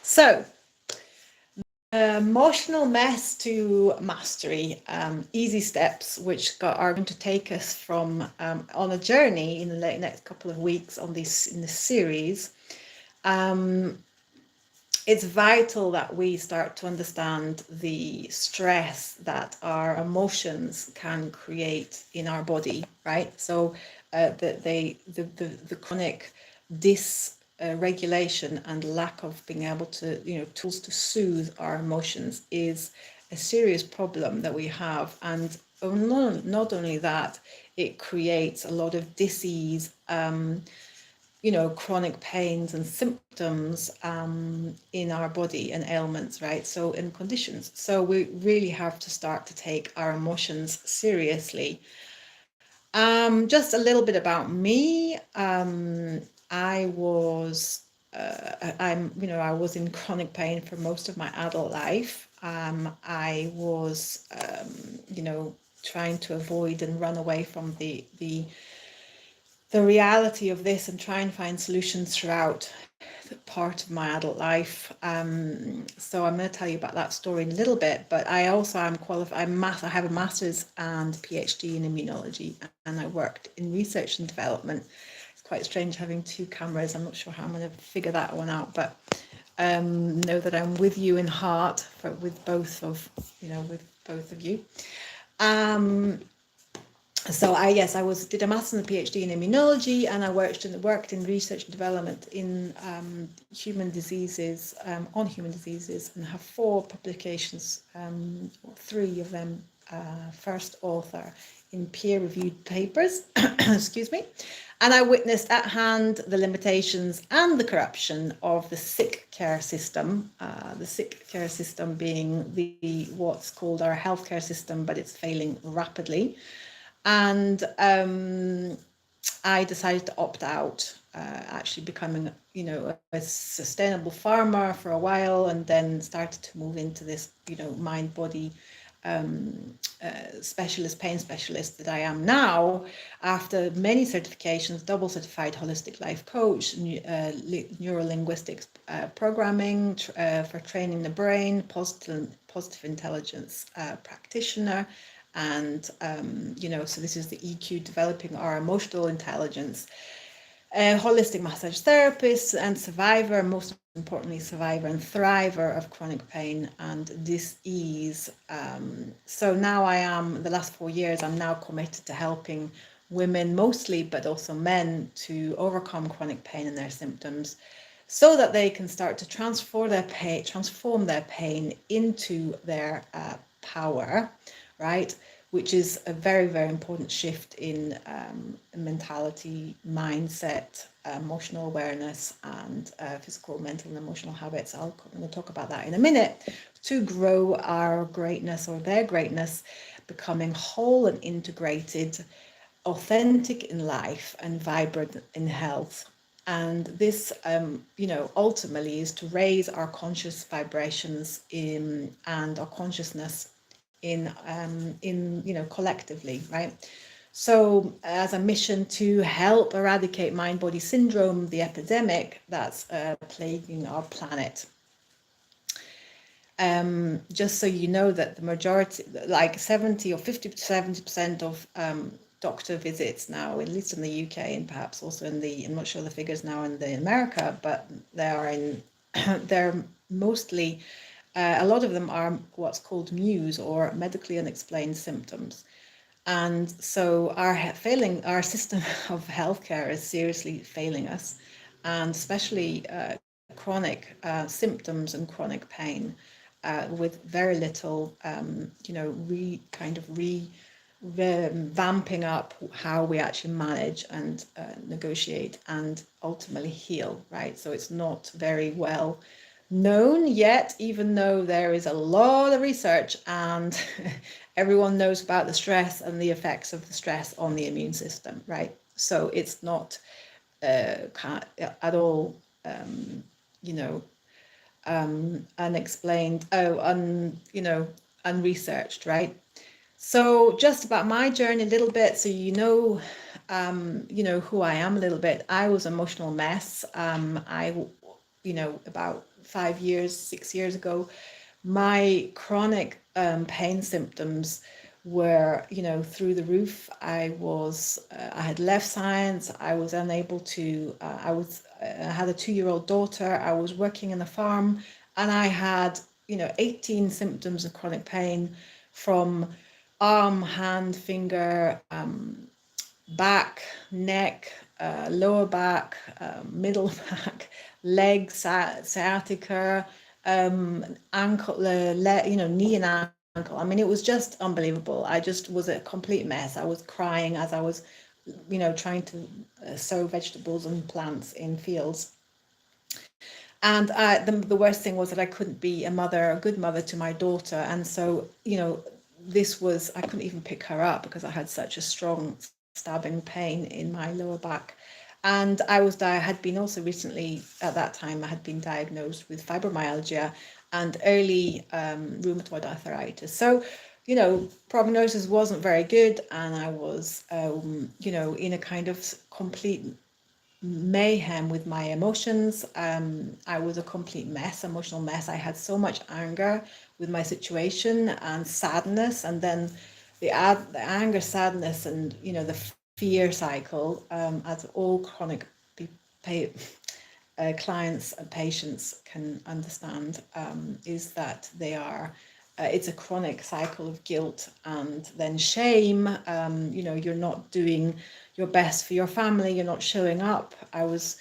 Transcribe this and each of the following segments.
So, emotional mess to mastery, easy steps which are going to take us from on a journey in the next couple of weeks in this series. It's vital that we start to understand the stress that our emotions can create in our body, right? So the chronic dysregulation and lack of being able to, tools to soothe our emotions is a serious problem that we have. And not only that, it creates a lot of disease, chronic pains and symptoms in our body and ailments, right? So in conditions. So we really have to start to take our emotions seriously. Just a little bit about me. I was I was in chronic pain for most of my adult life. I was trying to avoid and run away from the reality of this and try and find solutions throughout part of my adult life. So I'm going to tell you about that story in a little bit, but I also am qualified. I have a master's and PhD in immunology, and I worked in research and development. It's quite strange having two cameras. I'm not sure how I'm going to figure that one out, but know that I'm with you in heart with both of you. So I did a master's and a PhD in immunology, and I worked in research and development in human diseases, on human diseases, and have 4 publications, 3 of them first author in peer-reviewed papers, excuse me, and I witnessed at hand the limitations and the corruption of the sick care system, being what's called our healthcare system, but it's failing rapidly. And I decided to opt out, actually becoming, a sustainable farmer for a while, and then started to move into this, mind-body pain specialist that I am now, after many certifications, double certified holistic life coach, neuro-linguistics programming for training the brain, positive intelligence practitioner. And, so this is the EQ, developing our emotional intelligence, holistic massage therapist and survivor, most importantly, survivor and thriver of chronic pain and dis-ease. So now the last 4 years, I'm now committed to helping women mostly, but also men, to overcome chronic pain and their symptoms, so that they can start to transform their pain into their power, right? Which is a very, very important shift in mentality, mindset, emotional awareness, and physical, mental, and emotional habits. I'm going to talk about that in a minute, to grow our greatness, or their greatness, becoming whole and integrated, authentic in life, and vibrant in health. And this, ultimately is to raise our conscious vibrations and our consciousness in collectively, right? So as a mission to help eradicate mind-body syndrome, the epidemic that's plaguing our planet. Just so you know that the majority, like 70 or 50 to 70% of doctor visits now, at least in the UK, and perhaps also I'm not sure the figures now in America, but they're mostly, a lot of them are what's called MUSE, or medically unexplained symptoms. And so our system of healthcare is seriously failing us, and especially chronic symptoms and chronic pain, with very little, vamping up how we actually manage and negotiate and ultimately heal, right? So it's not very well known yet, even though there is a lot of research and everyone knows about the stress and the effects of the stress on the immune system, right? So it's not at all, unexplained, unresearched, right? So just about my journey a little bit, so who I am a little bit. I was an emotional mess. About 6 years ago, my chronic pain symptoms were, through the roof. I had left science. I was unable to, I had a 2-year-old daughter. I was working in a farm, and I had, 18 symptoms of chronic pain, from arm, hand, finger, back, neck, lower back, middle back, legs, sciatica, ankle, knee and ankle. I mean, it was just unbelievable. I just was a complete mess. I was crying as I was, trying to sow vegetables and plants in fields. And the worst thing was that I couldn't be a good mother to my daughter. And so, I couldn't even pick her up because I had such a strong stabbing pain in my lower back. And I had been also recently, at that time, I had been diagnosed with fibromyalgia and early rheumatoid arthritis. So, prognosis wasn't very good, and I was, in a kind of complete mayhem with my emotions. I was a complete mess, emotional mess. I had so much anger with my situation and sadness, and then the anger, sadness, and the fear cycle, as all chronic clients and patients can understand, is that they are. It's a chronic cycle of guilt and then shame. You're not doing your best for your family. You're not showing up. I was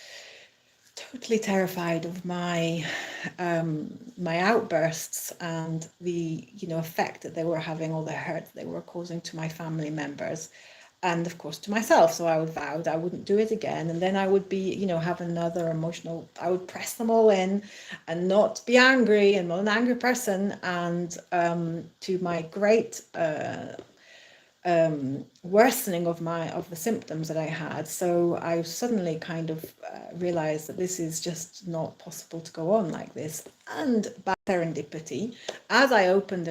totally terrified of my outbursts and the effect that they were having, all the hurt they were causing to my family members, and of course to myself. So I vowed I wouldn't do it again, and then I would be, have another emotional. I would press them all in, and not be angry, and not an angry person. And to my great worsening of the symptoms that I had. So I suddenly kind of realized that this is just not possible to go on like this. And by serendipity, as I opened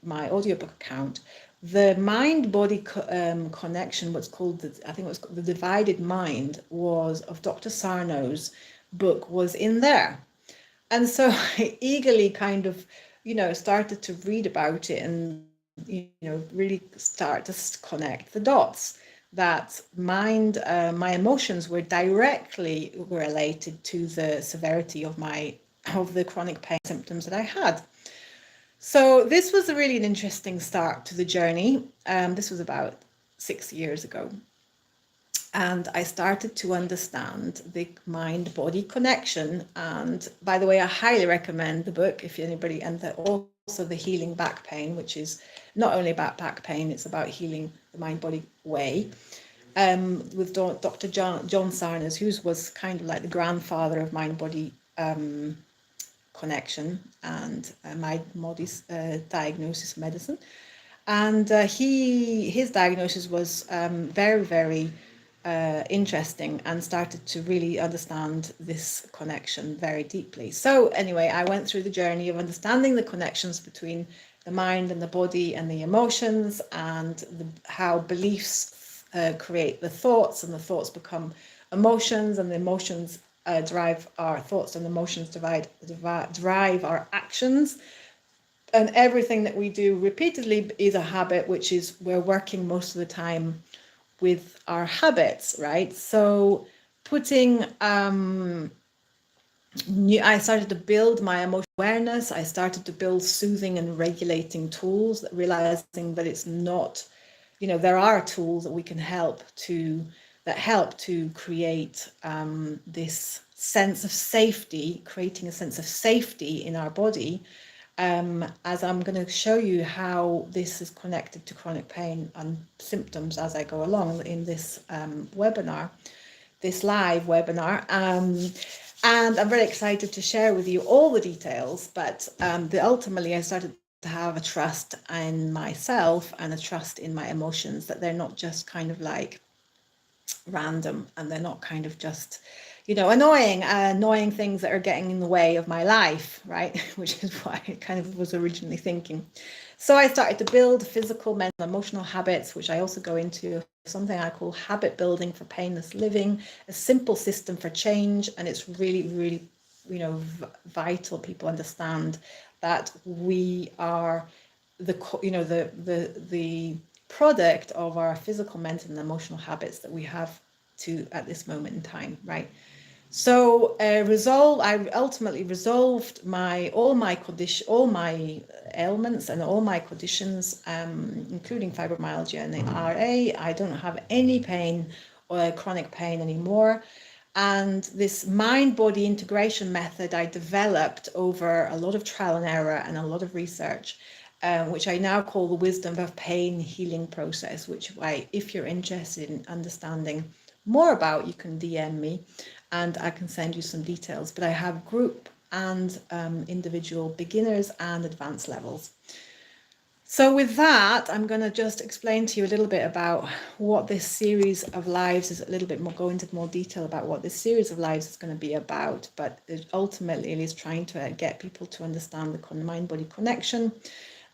my audiobook account, the mind-body connection, what's called, I think it was the Divided Mind, was of Dr. Sarno's book, was in there. And so I eagerly kind of, started to read about it, and really start to connect the dots, that my emotions were directly related to the severity of the chronic pain symptoms that I had. So this was really an interesting start to the journey. This was about 6 years ago. And I started to understand the mind-body connection. And by the way, I highly recommend the book if anybody, and also the Healing Back Pain, which is not only about back pain, it's about healing the mind-body way, with Dr. John Sarnes, who was kind of like the grandfather of mind-body connection and mind-body's diagnosis medicine. And his diagnosis was very, very interesting, and started to really understand this connection very deeply. So anyway, I went through the journey of understanding the connections between the mind and the body and the emotions, and how beliefs create the thoughts, and the thoughts become emotions, and the emotions drive our thoughts, and emotions drive our actions. And everything that we do repeatedly is a habit, which is, we're working most of the time with our habits, right? So I started to build my emotional awareness. I started to build soothing and regulating tools, realizing that it's not, there are tools that we can help to create this sense of safety, creating a sense of safety in our body. As I'm going to show you how this is connected to chronic pain and symptoms as I go along in this webinar, this live webinar. And I'm very excited to share with you all the details, but ultimately I started to have a trust in myself and a trust in my emotions, that they're not just kind of like random, and they're not kind of just, annoying things that are getting in the way of my life, right? Which is what I kind of was originally thinking. So I started to build physical, mental, emotional habits, which I also go into something I call habit building for painless living, a simple system for change. And it's really, really vital people understand that we are the product of our physical, mental, and emotional habits that we have to at this moment in time, right? So I ultimately resolved all my ailments and all my conditions, including fibromyalgia and the RA. I don't have any pain or chronic pain anymore. And this mind-body integration method I developed over a lot of trial and error and a lot of research, which I now call the wisdom of pain healing process, which if you're interested in understanding more about, you can DM me and I can send you some details. But I have group and individual beginners and advanced levels. So with that, I'm going to just explain to you a little bit about what this series of lives is, a little bit more, go into more detail about what this series of lives is going to be about. But ultimately, it is trying to get people to understand the mind-body connection,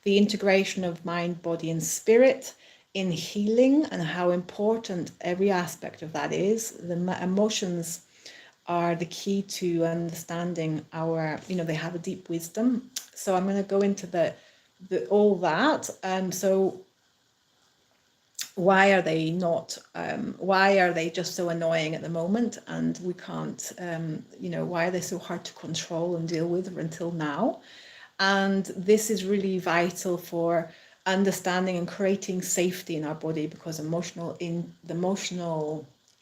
the integration of mind, body, and spirit in healing, and how important every aspect of that is. The emotions are the key to understanding they have a deep wisdom. So I'm going to go into all that. So why are they not, why are they just so annoying at the moment? And we can't, why are they so hard to control and deal with until now? And this is really vital for understanding and creating safety in our body, because the emotional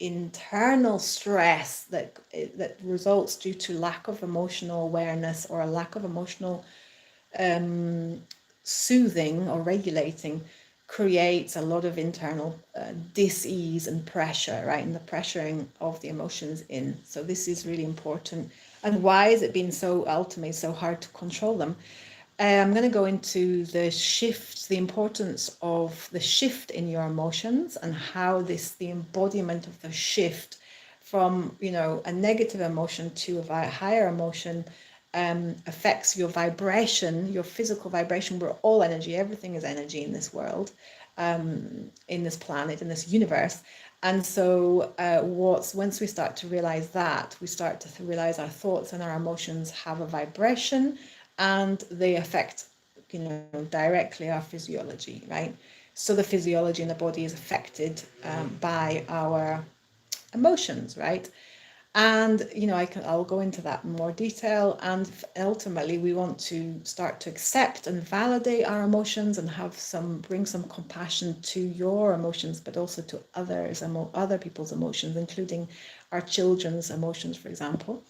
internal stress that results due to lack of emotional awareness or a lack of emotional soothing or regulating creates a lot of internal dis-ease and pressure, right? And the pressuring of the emotions in. So this is really important. And why has it been ultimately so hard to control them? I'm going to go into the importance of the shift in your emotions, and how the embodiment of the shift from, a negative emotion to a higher emotion affects your vibration, your physical vibration. We're all energy. Everything is energy in this world, in this planet, in this universe. And so once we start to realize that, we start to realize our thoughts and our emotions have a vibration, and they affect, directly our physiology, right? So the physiology in the body is affected by our emotions, right? And I'll go into that in more detail. And ultimately, we want to start to accept and validate our emotions, and bring some compassion to your emotions, but also to other people's emotions, including our children's emotions, for example.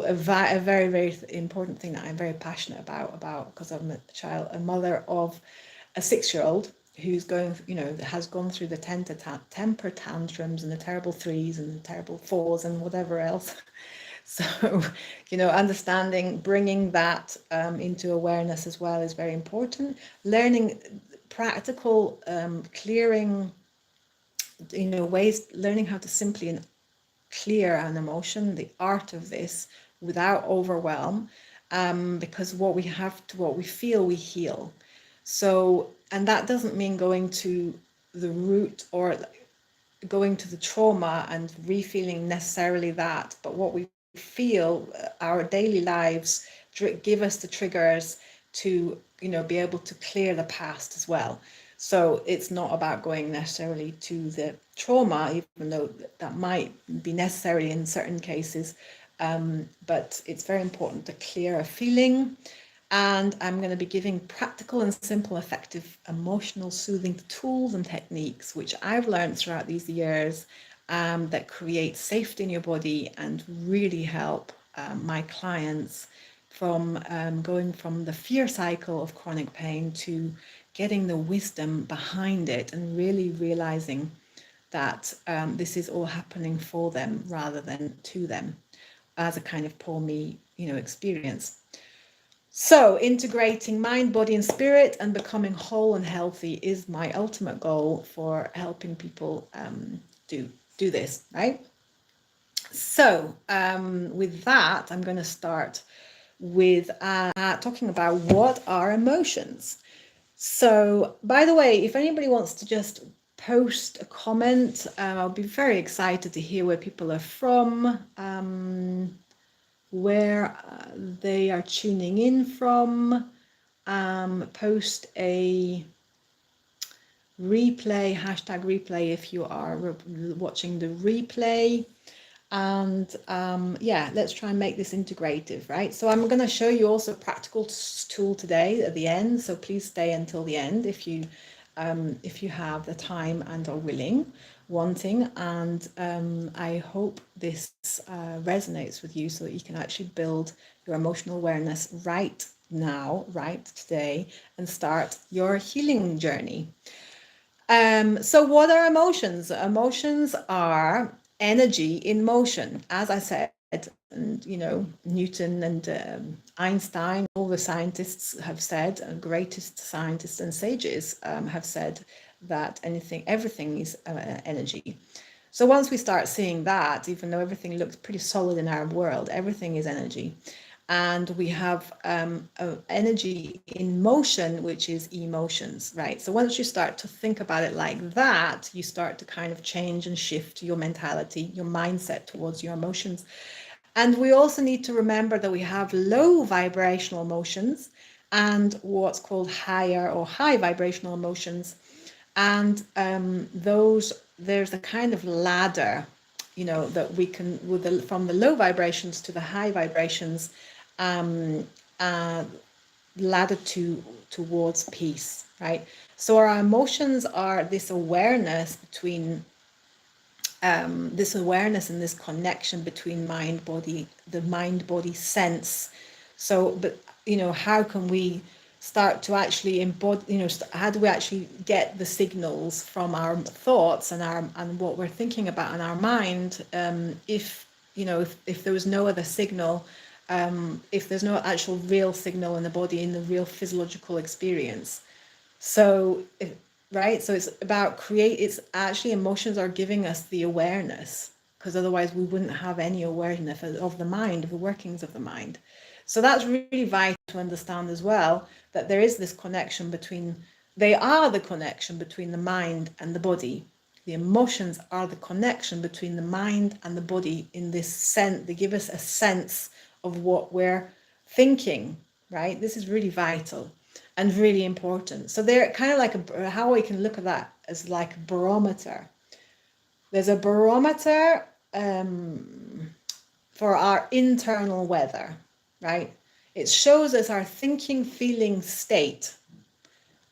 A very, very important thing that I'm very passionate about, because I'm a mother of a 6-year-old who's has gone through the temper tantrums and the terrible 3s and the terrible 4s and whatever else. So, understanding, bringing that into awareness as well is very important. Learning practical clearing, ways, learning how to simply clear an emotion, the art of this without overwhelm, because what we feel, we heal. So, and that doesn't mean going to the root or going to the trauma and refeeling necessarily that, but what we feel, our daily lives give us the triggers to, be able to clear the past as well. So it's not about going necessarily to the trauma, even though that might be necessary in certain cases, but it's very important to clear a feeling. And I'm going to be giving practical and simple, effective, emotional soothing tools and techniques, which I've learned throughout these years, that create safety in your body and really help my clients from going from the fear cycle of chronic pain to getting the wisdom behind it, and really realizing that this is all happening for them rather than to them, as a kind of poor me, experience. So integrating mind, body, and spirit and becoming whole and healthy is my ultimate goal for helping people do this, right? So with that, I'm going to start with talking about what are emotions. So, by the way, if anybody wants to just post a comment, I'll be very excited to hear where people are from. where they are tuning in from. Post a replay, hashtag replay if you are watching the replay. And yeah, let's try and make this integrative, right? So I'm going to show you also a practical tool today at the end, so please stay until the end if you have the time and are wanting, and I hope this resonates with you so that you can actually build your emotional awareness right now, right today, and start your healing journey. So what are emotions? Emotions are energy in motion, as I said, and Newton and Einstein, all the scientists have said, and greatest scientists and sages have said that everything is energy. So once we start seeing that, even though everything looks pretty solid in our world, everything is energy. And we have energy in motion, which is emotions, right? So once you start to think about it like that, you start to kind of change and shift your mentality, your mindset towards your emotions. And we also need to remember that we have low vibrational emotions and what's called higher or high vibrational emotions. And there's a kind of ladder, that we can, from the low vibrations to the high vibrations, ladder towards peace, right? So our emotions are this awareness between this awareness and this connection between the mind body sense. So, but how can we start to actually embody, how do we actually get the signals from our thoughts and what we're thinking about in our mind, if there was no other signal, if there's no actual real signal in the body, in the real physiological experience. So right, so it's about it's actually, emotions are giving us the awareness, because otherwise we wouldn't have any awareness of the mind, of the workings of the mind. So that's really vital to understand as well, that there is this connection they are the connection between the mind and the body. The emotions are the connection between the mind and the body, in this sense. They give us a sense of what we're thinking, right? This is really vital and really important. So they're kind of like how we can look at that as like a barometer. There's a barometer for our internal weather, right? It shows us our thinking, feeling state,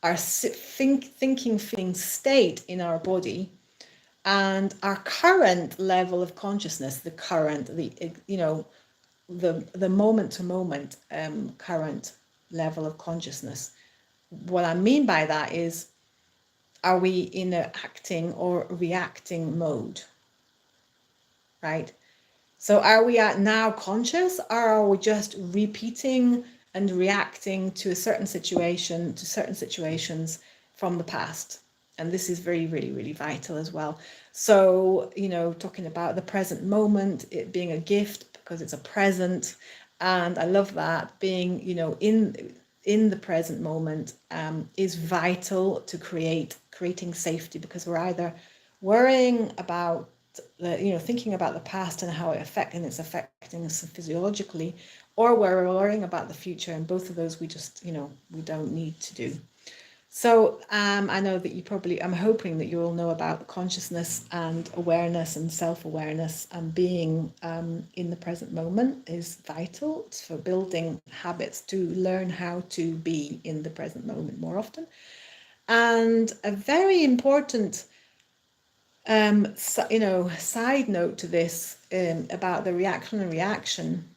our thinking, feeling state in our body, and our current level of consciousness, the moment to moment current level of consciousness. What I mean by that is, are we in an acting or reacting mode, right? So are we now conscious, or are we just repeating and reacting to certain situations from the past? And this is very, really, really vital as well. So, talking about the present moment, it being a gift because it's a present. And I love that, being, in the present moment is vital to creating safety, because we're either worrying about thinking about the past and how it's affecting us physiologically, or we're worrying about the future, and both of those we just we don't need to do. So I know that I'm hoping that you all know about consciousness and awareness and self-awareness, and being in the present moment is vital for building habits to learn how to be in the present moment more often. And a very important side note to this, about the reaction and reaction,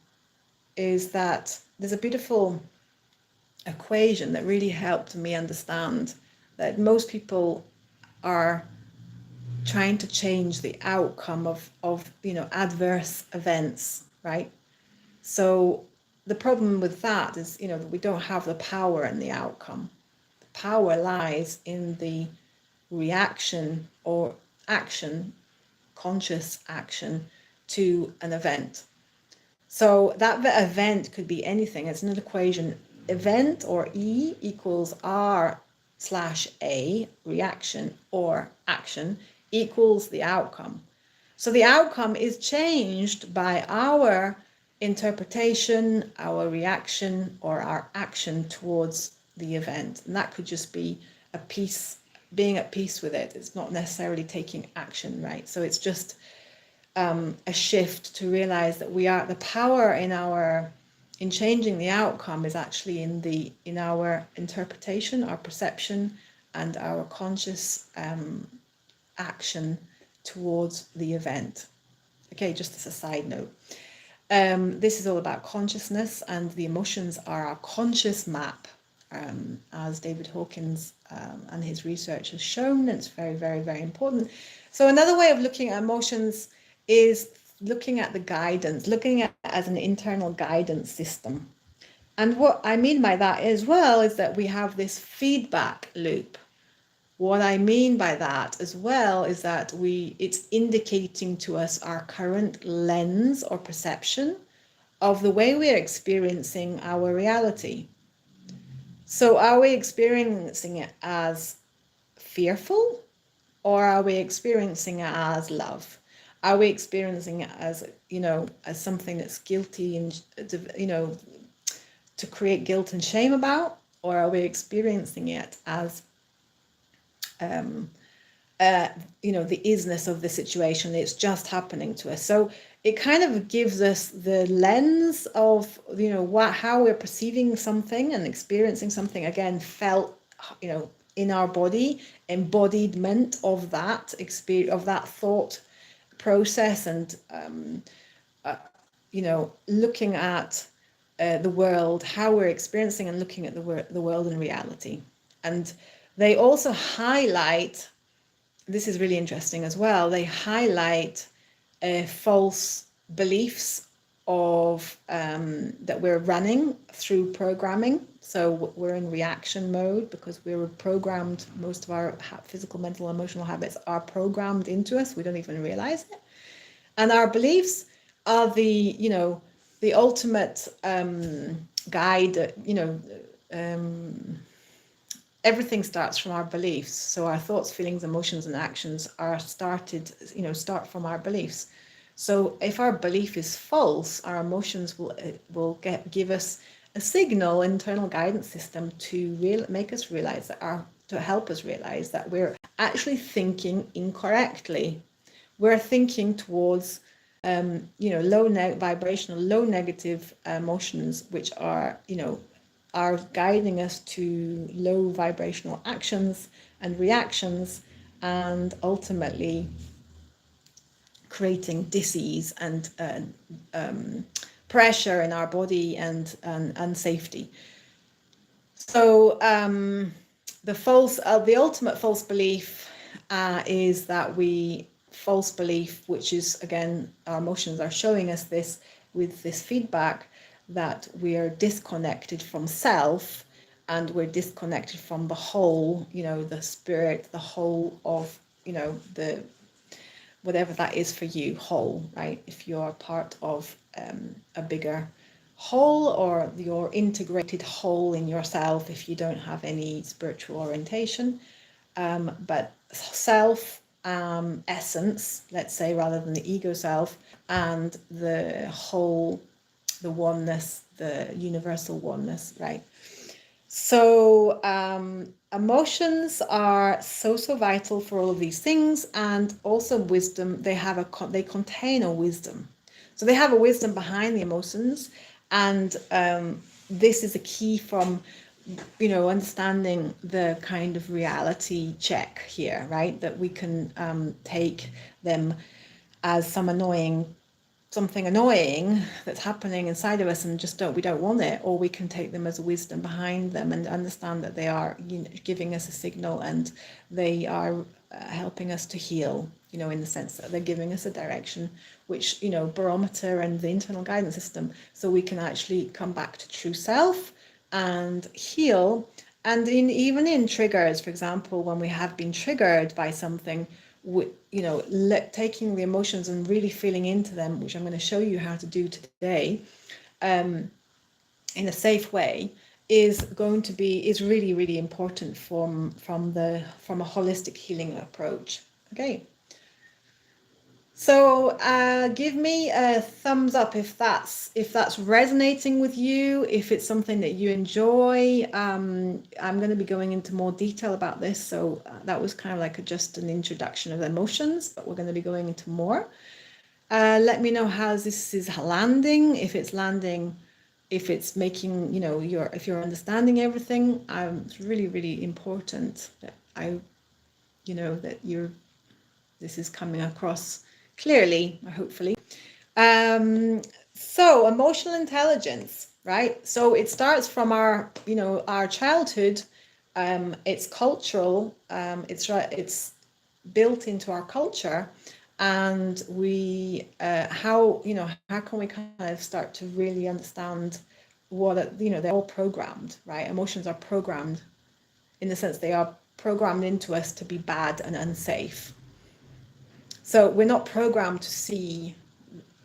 is that there's a beautiful equation that really helped me understand that most people are trying to change the outcome of adverse events, right? So the problem with that is that we don't have the power in the outcome. The power lies in the reaction or action, conscious action, to an event. So that event could be anything. It's an equation. Event, or E, equals R/A, reaction or action, equals the outcome. So the outcome is changed by our interpretation, our reaction, or our action towards the event. And that could just be a peace, being at peace with it. It's not necessarily taking action, right? So it's just a shift to realize that we are, the power in changing the outcome is actually in our interpretation, our perception, and our conscious action towards the event. Okay, just as a side note. This is all about consciousness, and the emotions are our conscious map, as David Hawkins and his research has shown. It's very, very, very important. So another way of looking at emotions is looking at the guidance, looking at it as an internal guidance system. And what I mean by that as well is that we have this feedback loop. What I mean by that as well is that it's indicating to us our current lens or perception of the way we're experiencing our reality. So are we experiencing it as fearful, or are we experiencing it as love? Are we experiencing it as, as something that's guilty and, to create guilt and shame about? Or are we experiencing it as the isness of the situation? It's just happening to us. So it kind of gives us the lens of, how we're perceiving something and experiencing something, again, felt, in our body, embodiment of that experience, of that thought process, and, looking at the world, how we're experiencing and looking at the world in reality. And they also highlight, this is really interesting as well, they highlight false beliefs of that we're running through programming. So we're in reaction mode because we're programmed, most of our physical, mental, emotional habits are programmed into us. We don't even realize it. And our beliefs are the ultimate guide, everything starts from our beliefs. So our thoughts, feelings, emotions, and actions start from our beliefs. So if our belief is false, our emotions will give us a signal, internal guidance system to make us realize to help us realize that we're actually thinking incorrectly. We're thinking towards vibrational, low negative emotions, which are guiding us to low vibrational actions and reactions, and ultimately creating disease and pressure in our body and unsafety. So the ultimate false belief is that false belief, which is, again, our emotions are showing us this with this feedback, that we are disconnected from self, and we're disconnected from the whole, the spirit, the whole of, the whatever that is for you, whole, right? If you're part of a bigger whole, or your integrated whole in yourself, if you don't have any spiritual orientation, but self, essence, let's say, rather than the ego self, and the whole, the oneness, the universal oneness, right? So emotions are so vital for all of these things, and also wisdom. They contain a wisdom. So they have a wisdom behind the emotions, and this is a key from understanding the kind of reality check here, right? That we can take them as something annoying that's happening inside of us, and we don't want it, or we can take them as a wisdom behind them and understand that they are giving us a signal, and they are helping us to heal, in the sense that they're giving us a direction, which, barometer and the internal guidance system, so we can actually come back to true self and heal. And even in triggers, for example, when we have been triggered by something, taking the emotions and really feeling into them, which I'm going to show you how to do today, in a safe way, is really, really important from a holistic healing approach. Okay. So give me a thumbs up if that's resonating with you, if it's something that you enjoy. I'm going to be going into more detail about this. So that was kind of like just an introduction of emotions, but we're going to be going into more. Let me know how this is landing, if it's landing, if it's making, if you're understanding everything. It's really, really important that this is coming across clearly, hopefully. So emotional intelligence, right? So it starts from our childhood. It's cultural. It's built into our culture, and we how can we kind of start to really understand what they're all programmed, right? Emotions are programmed in the sense they are programmed into us to be bad and unsafe. So we're not programmed to see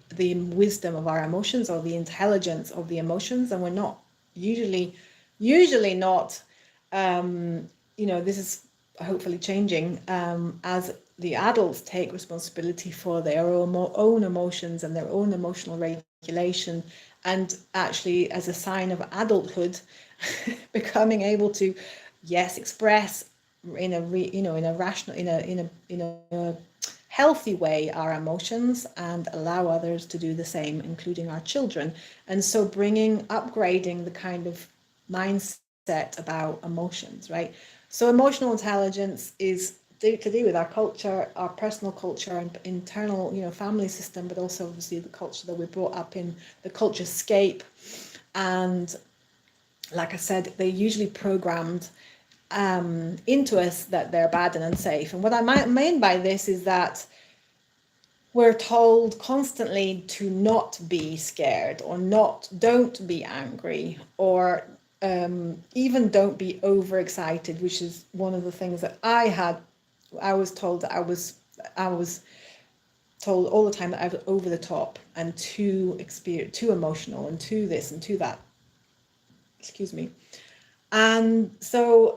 the wisdom of our emotions or the intelligence of the emotions, and we're not usually not. This is hopefully changing as the adults take responsibility for their own emotions and their own emotional regulation, and actually as a sign of adulthood, becoming able to, yes, express in a rational, in a healthy way our emotions and allow others to do the same, including our children. And so upgrading the kind of mindset about emotions, right? So emotional intelligence is to do with our culture, our personal culture and internal, family system, but also obviously the culture that we're brought up in, the culture scape. And like I said, they're usually programmed into us that they're bad and unsafe. And what I mean by this is that we're told constantly to not be scared, or don't be angry, or even don't be overexcited, which is one of the things that I was told that I was told all the time that I was over the top and too emotional and too this and too that. Excuse me. And so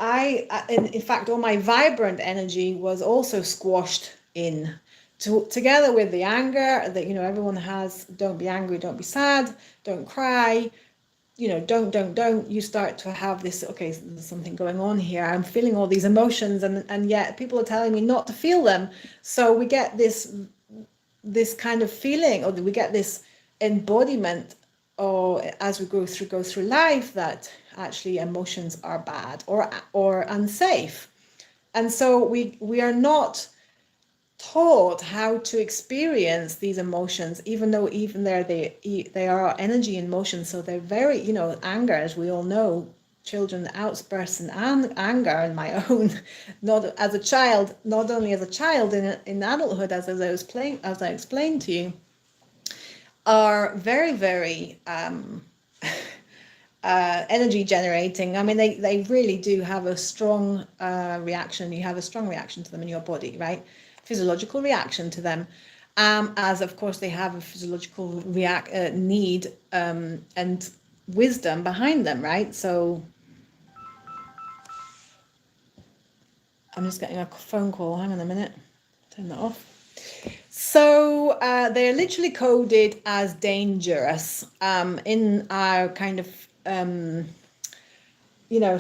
in fact, all my vibrant energy was also squashed in together with the anger that, everyone has. Don't be angry, don't be sad, don't cry, don't. You start to have this, okay, there's something going on here. I'm feeling all these emotions, and yet people are telling me not to feel them. So we get this kind of feeling, or we get this embodiment, or as we go through life, that actually emotions are bad or unsafe. And so we are not taught how to experience these emotions, even though they are energy and motion. So they're very, anger, as we all know, children outbursts in anger, and my own, not as a child, not only as a child, in adulthood, as I explained to you, are very, very energy generating. I mean, they really do have a strong reaction. You have a strong reaction to them in your body, right? Physiological reaction to them, as of course they have a physiological need and wisdom behind them, right? So I'm just getting a phone call. Hang on a minute. Turn that off. So they're literally coded as dangerous in our kind of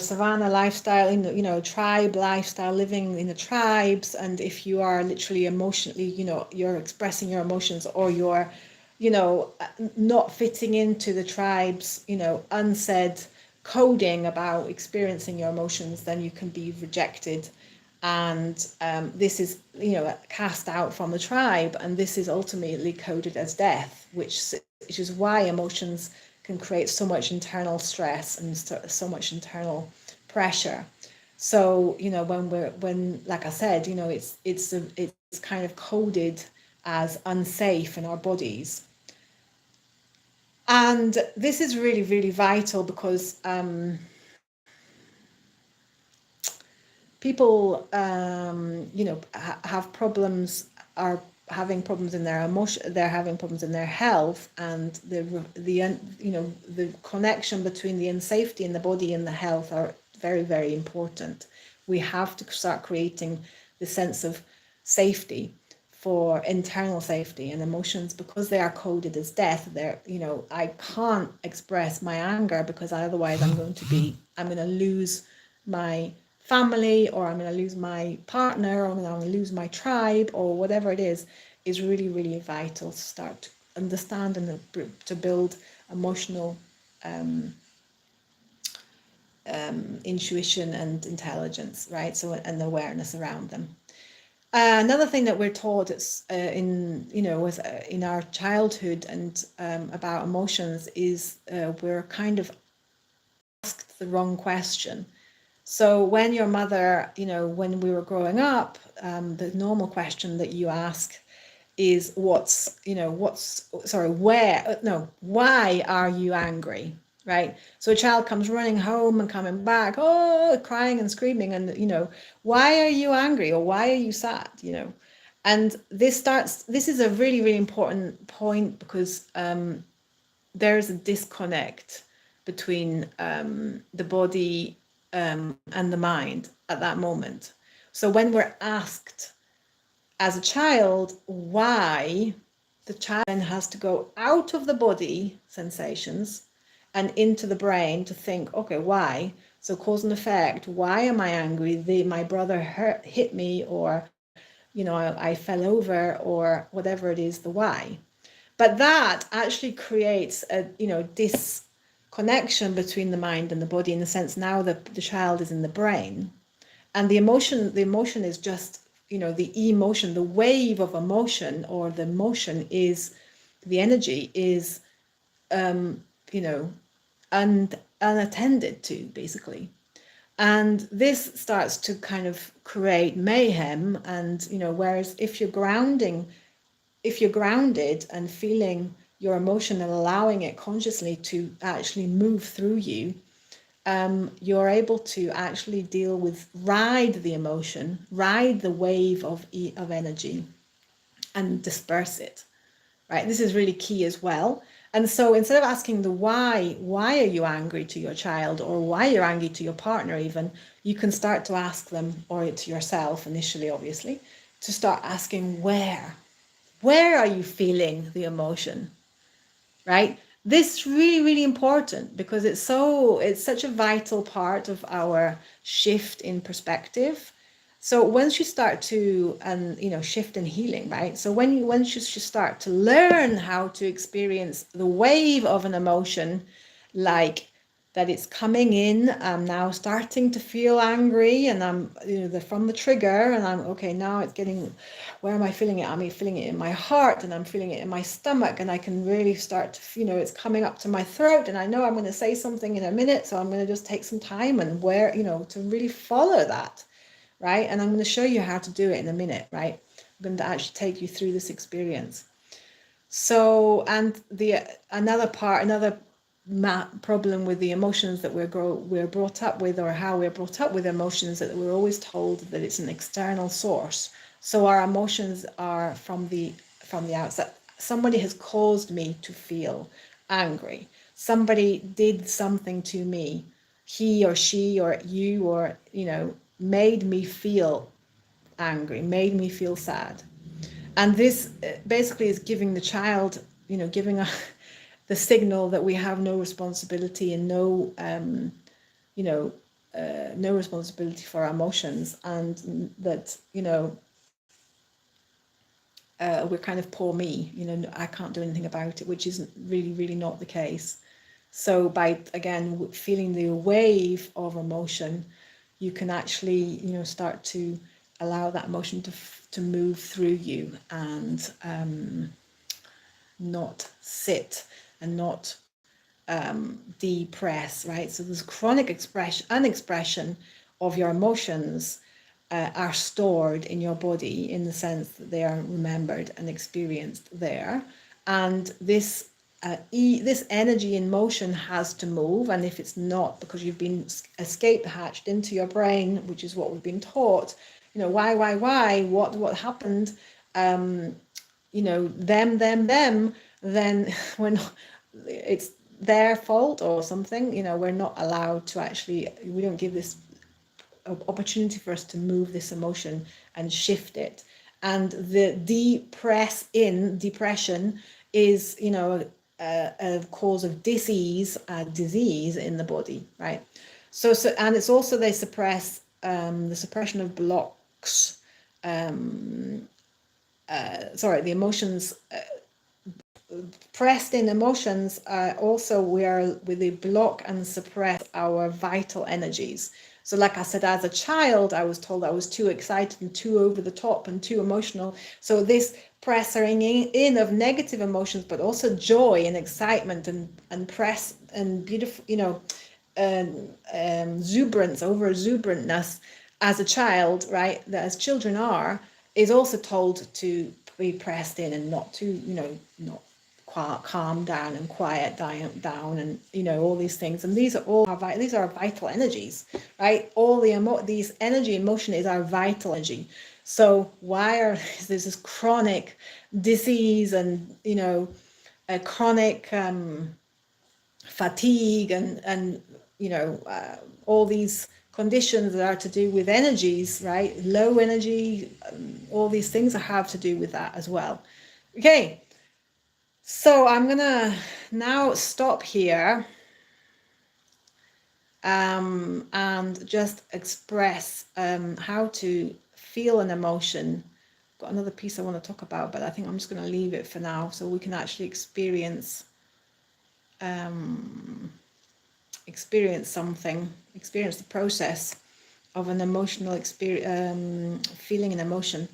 savannah lifestyle, in tribe lifestyle, living in the tribes. And if you are literally emotionally, you're expressing your emotions, or you're not fitting into the tribe's unsaid coding about experiencing your emotions, then you can be rejected, and this is cast out from the tribe, and this is ultimately coded as death, which is why emotions can create so much internal stress and so much internal pressure. So when like I said, it's kind of coded as unsafe in our bodies. And this is really, really vital, because people have problems, are having problems in their emotion, they're having problems in their health, and the connection between the unsafety in the body and the health are very, very important. We have to start creating the sense of safety for internal safety, and emotions, because they are coded as death, they're, I can't express my anger because otherwise I'm going to lose my family, or I'm going to lose my partner, or I'm going to lose my tribe, or whatever it is really, really vital to start to understand and to build emotional intuition and intelligence, right? So, and awareness around them. Another thing that we're taught in our childhood and about emotions is we're kind of asked the wrong question. So when your mother, when we were growing up, the normal question that you ask is why are you angry? Right? So a child comes running home and coming back, crying and screaming, and why are you angry, or why are you sad? And this is a really, really important point, because there's a disconnect between the body and the mind at that moment. So when we're asked as a child why, the child then has to go out of the body sensations and into the brain to think, okay, why? So cause and effect. Why am I angry? My brother hit me, or I fell over, or whatever it is, the why. But that actually creates a disconnection between the mind and the body, in the sense now that the child is in the brain, and the emotion is just the emotion, the wave of emotion, or the motion is the energy is unattended to, basically. And this starts to kind of create mayhem. And whereas if you're grounded and feeling your emotion and allowing it consciously to actually move through you, you're able to actually ride the emotion, ride the wave of energy, and disperse it, right? This is really key as well. And so instead of asking the why are you angry to your child, or why you're angry to your partner even, you can start to ask them, or to yourself initially, obviously, to start asking where are you feeling the emotion, right? This is really, really important, because it's such a vital part of our shift in perspective. So once you start to shift in healing, right? So once you start to learn how to experience the wave of an emotion, like that it's coming in, I'm now starting to feel angry, and I'm from the trigger, and I'm okay, now it's getting, where am I feeling it? I'm feeling it in my heart, and I'm feeling it in my stomach, and I can really start to it's coming up to my throat, and I know I'm going to say something in a minute, so I'm going to just take some time and to really follow that, right? And I'm going to show you how to do it in a minute, right? I'm going to actually take you through this experience. So, and another problem with the emotions that we're brought up with, or how we're brought up with emotions, that we're always told that it's an external source. So our emotions are from the outside. Somebody has caused me to feel angry. Somebody did something to me. He or she or you, or made me feel angry, made me feel sad. And this basically is giving the child, giving the signal that we have no responsibility and no responsibility for our emotions, and that we're kind of poor me, I can't do anything about it, which isn't really, really not the case. So by, again, feeling the wave of emotion, you can actually start to allow that emotion to move through you, and not sit and not depress, right? So there's chronic unexpression of your emotions are stored in your body, in the sense that they are remembered and experienced there. And this energy in motion has to move, and if it's not, because you've been escape hatched into your brain, which is what we've been taught, why, what happened, them, then when it's their fault or something, we're not allowed to actually, we don't give this opportunity for us to move this emotion and shift it and the depression is, you know, a cause of disease in the body, right? So and it's also they suppress the suppression of blocks. The emotions, pressed in emotions, also we they block and suppress our vital energies. So like I said, as a child, I was told I was too excited and too over the top and too emotional. So this pressing in of negative emotions, but also joy and excitement and press and beautiful, you know, exuberantness as a child, right, that as children are, is also told to be pressed in and not to, you know, not calm down and quiet down and, you know, all these things. And these are all these are vital energies, right? All these energy, emotion is our vital energy. So why is this chronic disease and, you know, a chronic fatigue and you know, all these conditions that are to do with energies, right? Low energy, all these things have to do with that as well. Okay, so I'm gonna now stop here and just express how to feel an emotion. Got another piece I want to talk about, but I think I'm just going to leave it for now so we can actually experience something, experience the process of an emotional experience, feeling an emotion.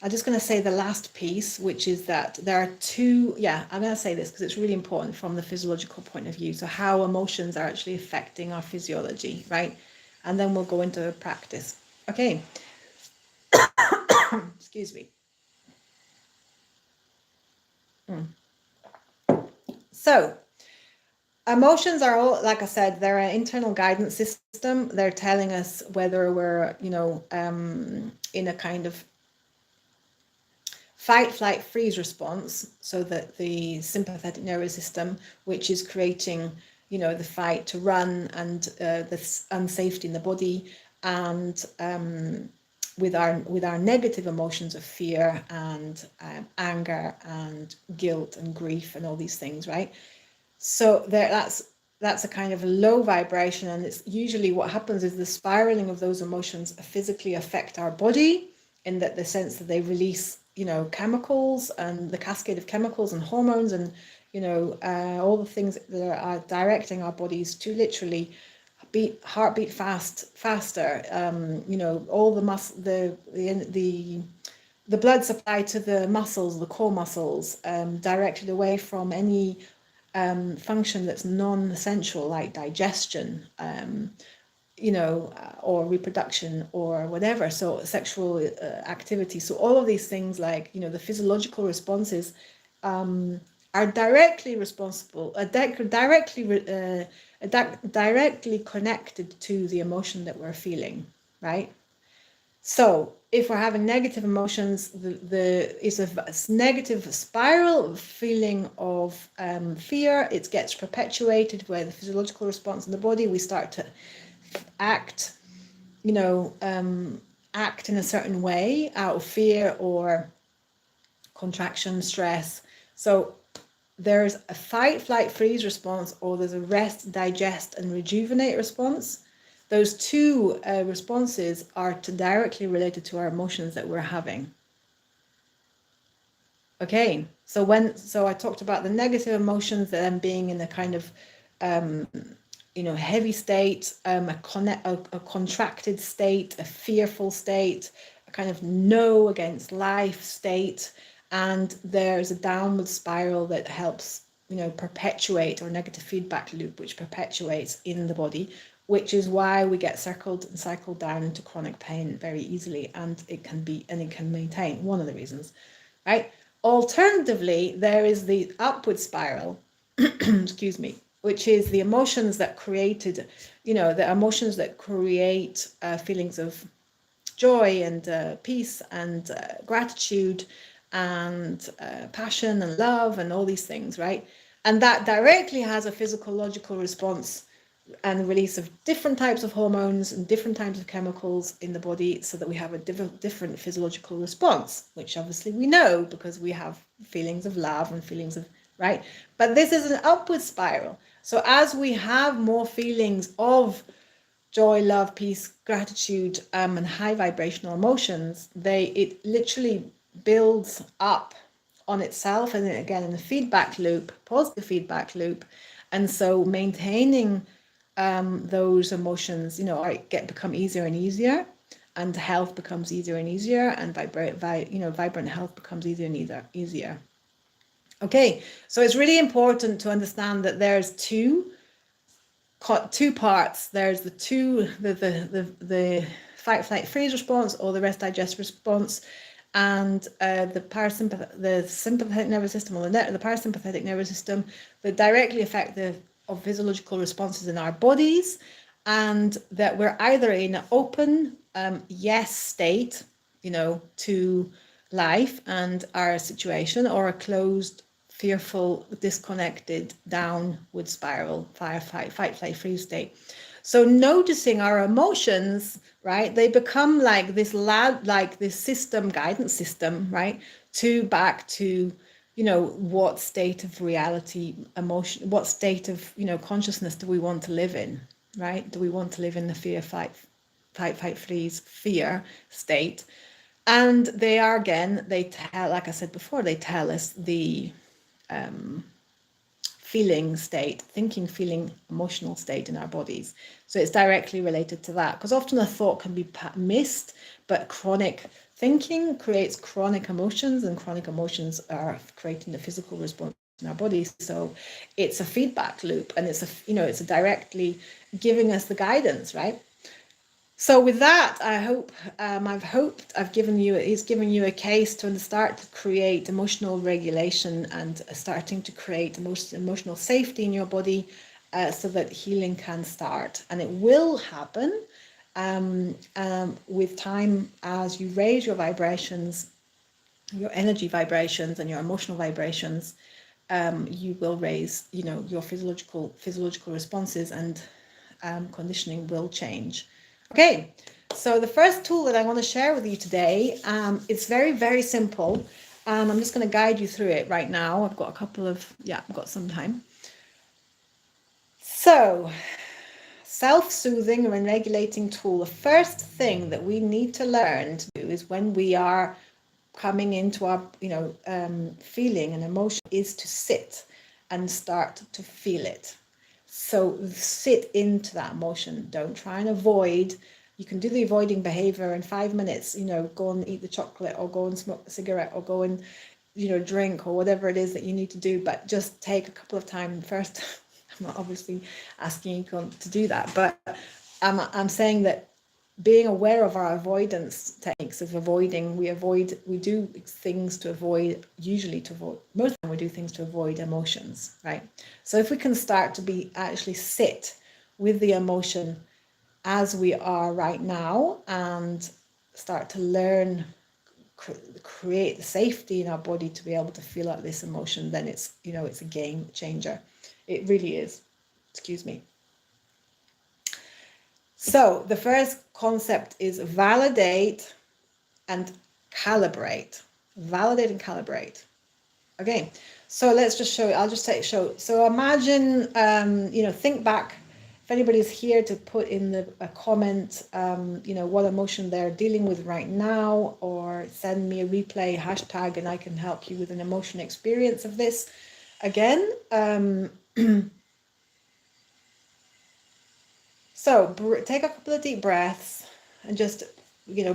I'm just going to say the last piece, which is that there are two, I'm going to say this because it's really important from the physiological point of view. So how emotions are actually affecting our physiology, right? And then we'll go into practice. Okay. Excuse me. So emotions are all, like I said, they're an internal guidance system. They're telling us whether we're, you know, in a kind of fight, flight, freeze response, so that the sympathetic nervous system, which is creating, you know, the fight to run and the unsafety in the body, and with our negative emotions of fear and anger and guilt and grief and all these things, right? So that's a kind of low vibration, and it's usually what happens is the spiraling of those emotions physically affect our body in that the sense that they release, you know, chemicals and the cascade of chemicals and hormones and, you know, all the things that are directing our bodies to literally heartbeat faster, you know, all the blood supply to the muscles, the core muscles, directed away from any function that's non-essential, like digestion, you know, or reproduction or whatever. So sexual activity. So all of these things, like, you know, the physiological responses are directly responsible, directly connected to the emotion that we're feeling, right? So if we're having negative emotions, it's a negative spiral feeling of fear. It gets perpetuated where the physiological response in the body, we start to act, you know, act in a certain way out of fear or contraction, stress. So there's a fight, flight, freeze response, or there's a rest, digest, and rejuvenate response. Those two responses are directly related to our emotions that we're having. Okay, so I talked about the negative emotions, them being in a kind of you know, heavy state, a contracted state, a fearful state, a kind of no against life state, and there's a downward spiral that helps, you know, perpetuate, or negative feedback loop which perpetuates in the body, which is why we get circled and cycled down into chronic pain very easily, and it can maintain, one of the reasons, right? Alternatively, there is the upward spiral, excuse me, which is the emotions that created, you know, the emotions that create feelings of joy and peace and gratitude and passion and love and all these things, right? And that directly has a physiological response and the release of different types of hormones and different types of chemicals in the body, so that we have a different physiological response, which obviously we know because we have feelings of love and feelings of, right? But this is an upward spiral. So as we have more feelings of joy, love, peace, gratitude, and high vibrational emotions, it literally builds up on itself, and then again in the feedback loop, positive feedback loop. And so maintaining those emotions, become easier and easier, and health becomes easier and easier, and vibrant health becomes easier and easier. Okay, so it's really important to understand that there's two parts. There's the fight, flight, freeze response, or the rest, digest response, and the sympathetic nervous system, or the parasympathetic nervous system, that directly affect the physiological responses in our bodies, and that we're either in an open yes state, to life and our situation, or a closed, fearful, disconnected, downward spiral, fight, flight, freeze state. So noticing our emotions, right, they become like this guidance system, right, back to, what state of reality, emotion, what state of, consciousness do we want to live in, right? Do we want to live in the fear, fight, freeze, fear state? And they tell, like I said before, they tell us the feeling state, thinking, feeling, emotional state in our bodies. So it's directly related to that, because often a thought can be missed, but chronic thinking creates chronic emotions, and chronic emotions are creating the physical response in our bodies. So it's a feedback loop, and it's directly giving us the guidance, right? So with that, I've given you a case to start to create emotional regulation and starting to create emotional safety in your body, so that healing can start. And it will happen with time, as you raise your vibrations, your energy vibrations and your emotional vibrations. You will raise, your physiological responses, and conditioning will change. Okay, so the first tool that I want to share with you today, it's very, very simple. I'm just going to guide you through it right now. I've got I've got some time. So, self-soothing and regulating tool. The first thing that we need to learn to do is, when we are coming into our, feeling and emotion, is to sit and start to feel it. So sit into that emotion. Don't try and avoid. You can do the avoiding behavior in 5 minutes, go and eat the chocolate, or go and smoke the cigarette, or go and, drink, or whatever it is that you need to do. But just take a couple of time first. I'm not obviously asking you to do that, but I'm saying that being aware of our avoidance techniques of avoiding, we do things to avoid, most of the time we do things to avoid emotions, right? So if we can start to actually sit with the emotion as we are right now, and start to learn, create the safety in our body to be able to feel out this emotion, then it's a game changer. It really is. Excuse me. So the first concept is validate and calibrate. Validate and calibrate. Okay, so let's just show. I'll just show. So imagine, think back. If anybody's here, to put in a comment, what emotion they're dealing with right now, or send me a replay hashtag, and I can help you with an emotion experience of this. Again, so take a couple of deep breaths, and just,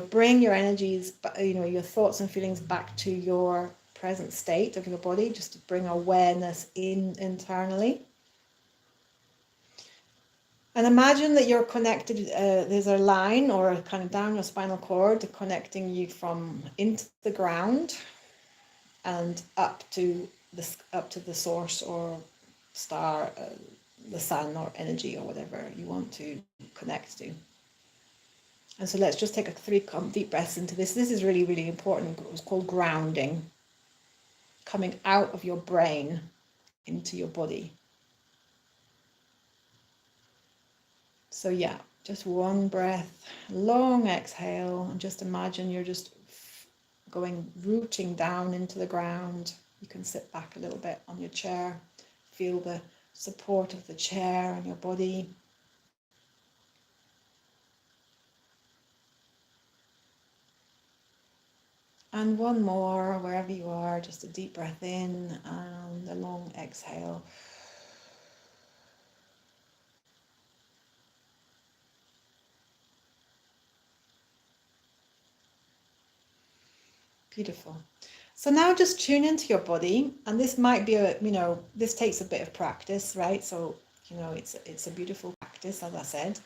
bring your energies, your thoughts and feelings back to your present state of your body, just to bring awareness internally. And imagine that you're connected, there's a line, or kind of down your spinal cord, connecting you from into the ground and up to the source, or star, the sun, or energy, or whatever you want to connect to. And so let's just take 3 deep breaths into this. This is really, really important. It's called grounding. Coming out of your brain into your body. So yeah, just one breath, long exhale, and just imagine you're just rooting down into the ground. You can sit back a little bit on your chair, feel the support of the chair on your body. And one more, wherever you are, just a deep breath in and a long exhale. Beautiful. So now just tune into your body, and this might be this takes a bit of practice, right? So, it's a beautiful practice, as I said.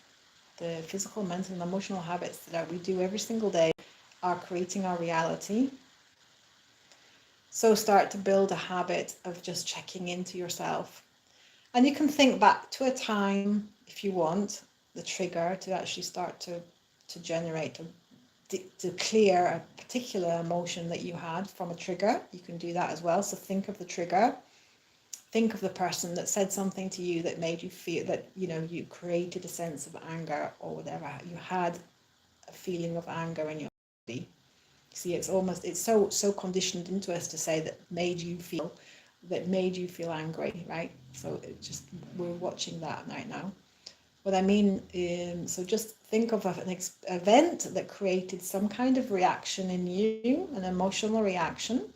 The physical, mental, and emotional habits that we do every single day are creating our reality. So start to build a habit of just checking into yourself. And you can think back to a time, if you want, the trigger to actually start to generate, to clear a particular emotion that you had from a trigger. You can do that as well. So think of the trigger. Think of the person that said something to you that made you feel that, you created a sense of anger or whatever. You had a feeling of anger in your body. See, it's so conditioned into us to say that made you feel angry, right? So we're watching that right now. What I mean, so just think of an event that created some kind of reaction in you, an emotional reaction.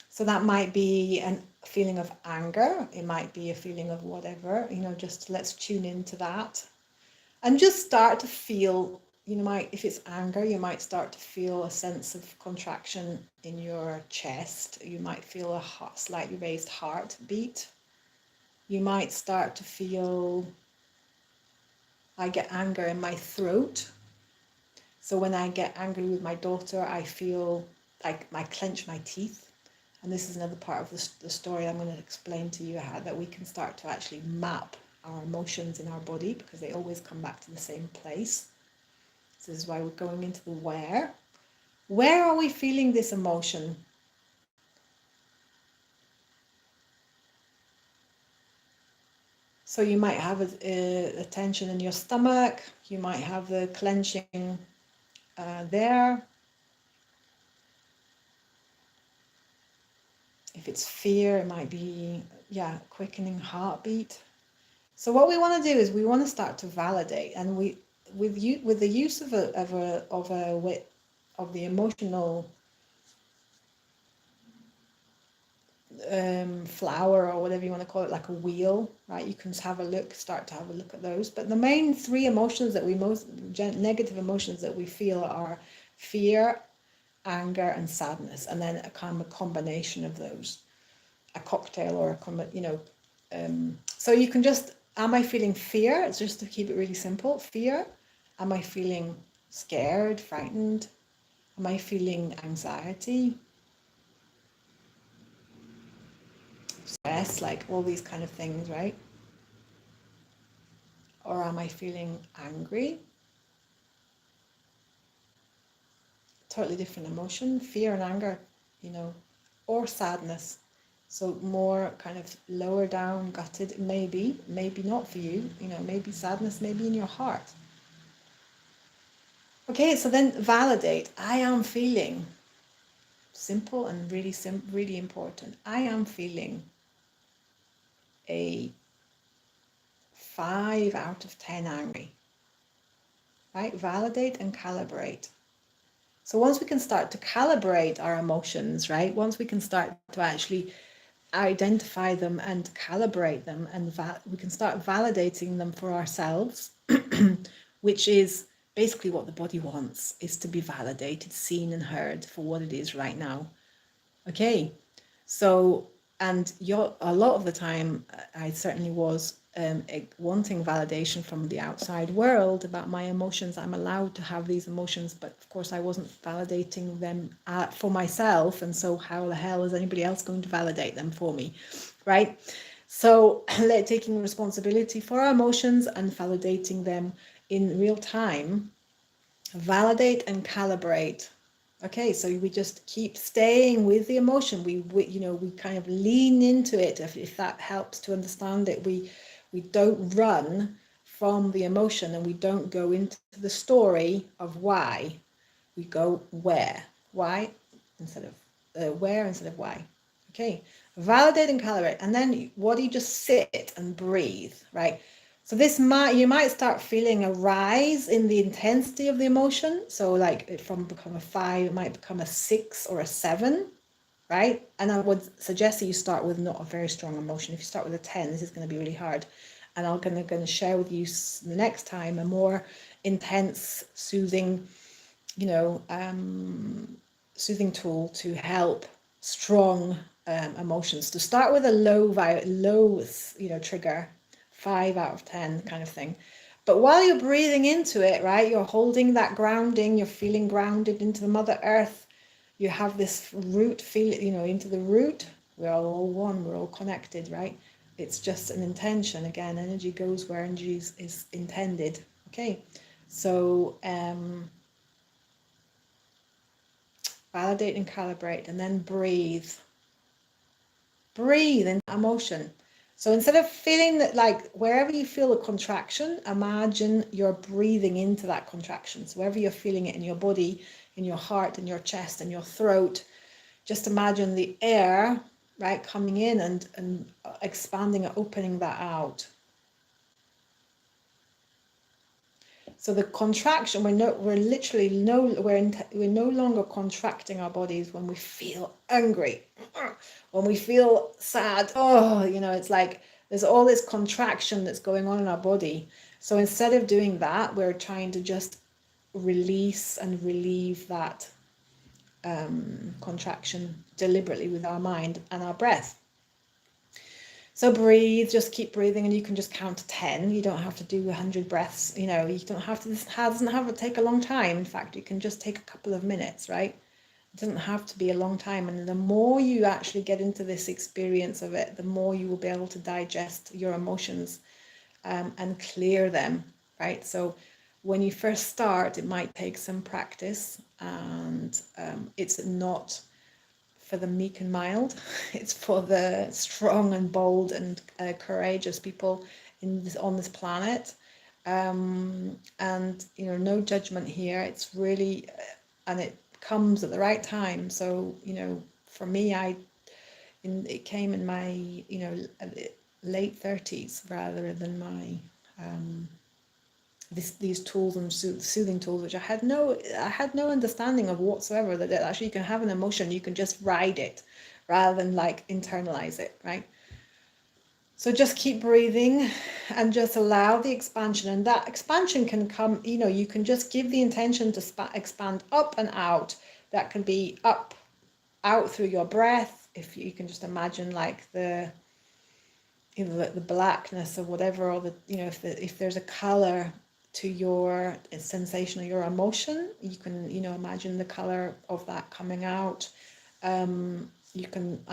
So that might be a feeling of anger. It might be a feeling of whatever, just let's tune into that. And just start to feel, if it's anger, you might start to feel a sense of contraction in your chest. You might feel a slightly raised heartbeat. You might start to feel, I get anger in my throat. So when I get angry with my daughter, I feel like I clench my teeth. And this is another part of the story I'm going to explain to you, how that we can start to actually map our emotions in our body, because they always come back to the same place. This is why we're going into the where. Where are we feeling this emotion? So you might have a tension in your stomach. You might have the clenching there. If it's fear, it might be, quickening heartbeat. So what we want to do is we want to start to validate, and with the use of the emotional flower, or whatever you want to call it, like a wheel, right? You can start to have a look at those. But the main three emotions that negative emotions that we feel are fear, anger, and sadness, and then a kind of a combination of those, a cocktail or so you can just, am I feeling fear? It's just to keep it really simple. Fear. Am I feeling scared, frightened? Am I feeling anxiety? Stress, like all these kind of things, right? Or am I feeling angry? Totally different emotion. Fear and anger, or sadness. So more kind of lower down, gutted, maybe not for you, maybe sadness, maybe in your heart. Okay, so then validate. I am feeling, simple and really important. I am feeling a 5 out of 10 angry. Right? Validate and calibrate. So once we can start to calibrate our emotions, right? Once we can start to actually identify them and calibrate them, and we can start validating them for ourselves, which is basically what the body wants, is to be validated, seen and heard for what it is right now. Okay, so, and a lot of the time, I certainly was wanting validation from the outside world about my emotions. I'm allowed to have these emotions, but of course I wasn't validating them for myself. And so how the hell is anybody else going to validate them for me, right? So taking responsibility for our emotions and validating them in real time. Validate and calibrate. Okay, so we just keep staying with the emotion. We kind of lean into it. If that helps to understand it, we don't run from the emotion, and we don't go into the story of why. We go where. Why instead of where instead of why. Okay, validate and calibrate, and then what do you just sit and breathe, right? So you might start feeling a rise in the intensity of the emotion. So like from become a 5, it might become a 6 or a 7, right? And I would suggest that you start with not a very strong emotion. If you start with a 10, this is going to be really hard. And I'm going to share with you the next time a more intense, soothing, soothing tool to help strong emotions. To start with a low trigger, 5 out of 10 kind of thing. But while you're breathing into it, right, you're holding that grounding, you're feeling grounded into the Mother Earth. You have this root feel, into the root. We're all one, we're all connected, right? It's just an intention. Again, energy goes where energy is intended. Okay, so validate and calibrate, and then breathe. Breathe in emotion. So instead of feeling that, like wherever you feel a contraction, imagine you're breathing into that contraction. So wherever you're feeling it in your body, in your heart, in your chest, in your throat, just imagine the air, right, coming in and expanding and opening that out. So the contraction, we're no longer contracting our bodies when we feel angry, when we feel sad. It's like there's all this contraction that's going on in our body. So instead of doing that, we're trying to just release and relieve that contraction deliberately with our mind and our breath. So breathe, just keep breathing, and you can just count to 10. You don't have to do 100 breaths. You don't have to, this doesn't have to take a long time. In fact, you can just take a couple of minutes, right? It doesn't have to be a long time. And the more you actually get into this experience of it, the more you will be able to digest your emotions and clear them, right? So when you first start, it might take some practice, and it's not for the meek and mild. It's for the strong and bold and courageous people on this planet. And no judgment here. It's really, and it comes at the right time. So for me, it came in my late 30s rather than my these tools and soothing tools, which I had no understanding of whatsoever, that actually you can have an emotion, you can just ride it rather than like internalize it, right? So just keep breathing and just allow the expansion, and that expansion can come, you can just give the intention to expand up and out. That can be up, out through your breath. If you can just imagine like the blackness or whatever, or if there's a color to your sensation or your emotion, you can imagine the color of that coming out. I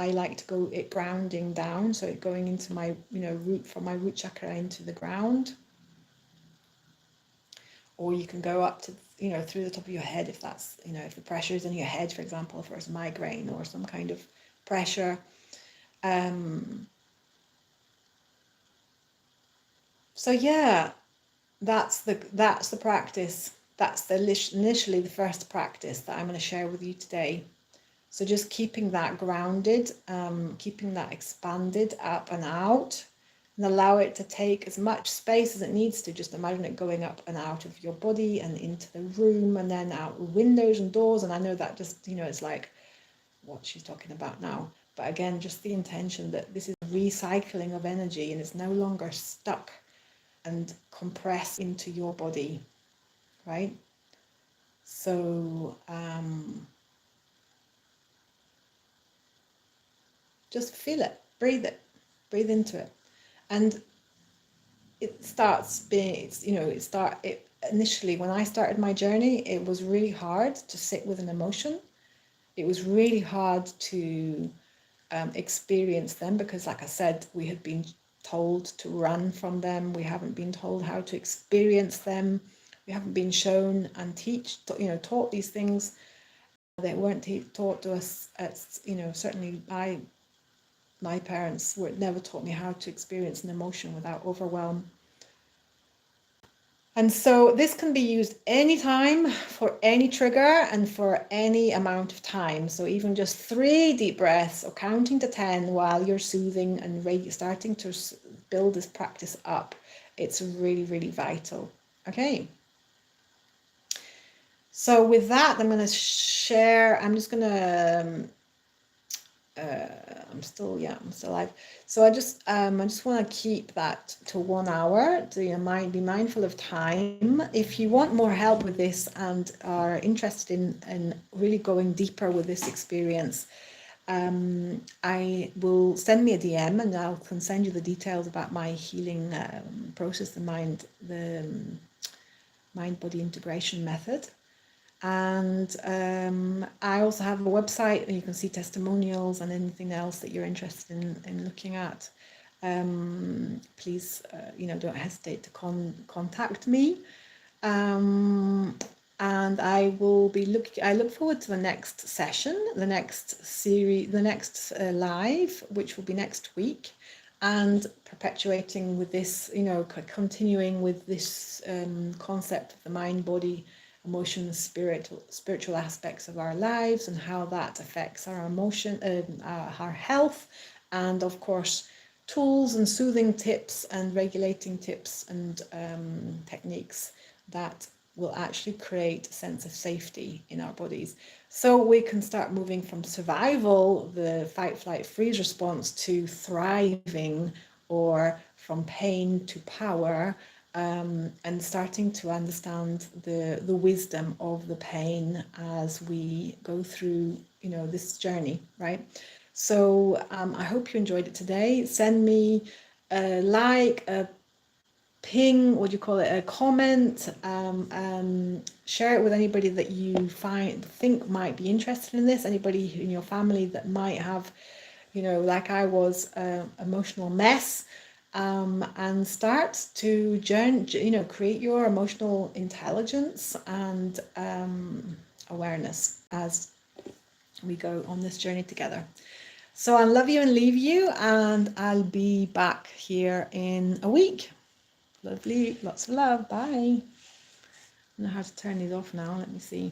like to go it grounding down, so it going into my root, from my root chakra into the ground. Or you can go up to through the top of your head, if that's if the pressure is in your head, for example, if there's migraine or some kind of pressure. So yeah, that's the practice. That's initially the first practice that I'm going to share with you today. So just keeping that grounded, keeping that expanded up and out, and allow it to take as much space as it needs to. Just imagine it going up and out of your body and into the room, and then out windows and doors. And I know that just, it's like what she's talking about now. But again, just the intention that this is recycling of energy, and it's no longer stuck and compress into your body, right? So just feel it, breathe into it. And it starts being, initially when I started my journey, it was really hard to sit with an emotion. It was really hard to experience them, because like I said, we had been told to run from them. We haven't been told how to experience them. We haven't been shown and taught these things. They weren't taught to us at, certainly my parents never taught me how to experience an emotion without overwhelm. And so this can be used anytime for any trigger and for any amount of time. So even just 3 deep breaths or counting to 10 while you're soothing and starting to build this practice up, it's really, really vital. Okay. So with that, I'm going to share, I'm just going to, I'm still alive. So I just want to keep that to 1 hour. So you might be mindful of time. If you want more help with this and are interested in really going deeper with this experience, I will send me a DM and I can send you the details about my healing process, the mind-body integration method. And I also have a website, and you can see testimonials and anything else that you're interested in looking at. Please, don't hesitate to contact me. And I will be I look forward to the next session, the next series, the next live, which will be next week, and perpetuating with this, continuing with this concept of the mind, body, emotions, spiritual aspects of our lives and how that affects our emotion, our health, and of course tools and soothing tips and regulating tips and techniques that will actually create a sense of safety in our bodies, so we can start moving from survival, the fight, flight, freeze response, to thriving, or from pain to power. And starting to understand the wisdom of the pain as we go through, this journey, right? So I hope you enjoyed it today. Send me a like, a ping, a comment, share it with anybody that you think might be interested in this, anybody in your family that might have, like I was, emotional mess. And start to create your emotional intelligence and awareness as we go on this journey together. So I love you and leave you, and I'll be back here in a week. Lovely, lots of love. Bye. I don't know how to turn these off now. Let me see.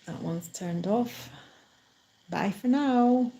That one's turned off. Bye for now.